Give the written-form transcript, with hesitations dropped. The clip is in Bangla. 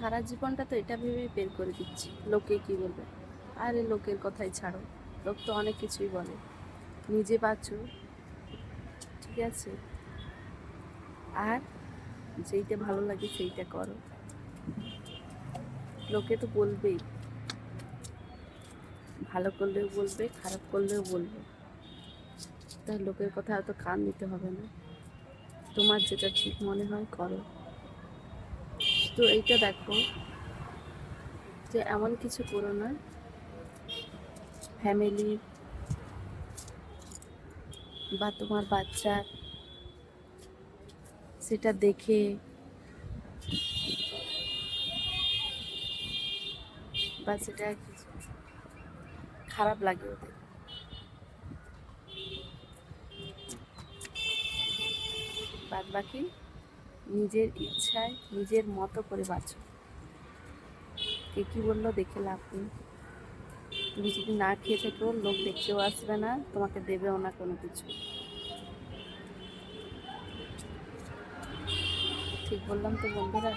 সারা জীবনটা তো এটা ভেবেই বের করে দিচ্ছি লোকে কি বলবে। আরে লোকের কথাই ছাড়ো, লোক তো অনেক কিছুই বলে। নিজে বাঁচো, ঠিক আছে? আর যেইটা ভালো লাগে সেইটা করো। লোকে তো বলবেই, ভালো করলেও বলবে, খারাপ করলেও বলবে। তাই লোকের কথা এত কান দিতে হবে না। তোমার যেটা ঠিক মনে হয় করো। তো এইটা দেখো যে এমন কিছু করো না ফ্যামিলি বা তোমার বাচ্চার সেটা দেখে বা সেটা কিছু খারাপ লাগে ওদের। বাদ বাকি নিজের ইচ্ছায় নিজের মতো করে বাঁচো। কে কি বললো দেখে লাভ নেই। তুমি যদি না খেয়ে থাকো, লোক দেখতেও আসবে না, তোমাকে দেবেও না কোনো কিছু। ঠিক বললাম তো বন্ধুরা?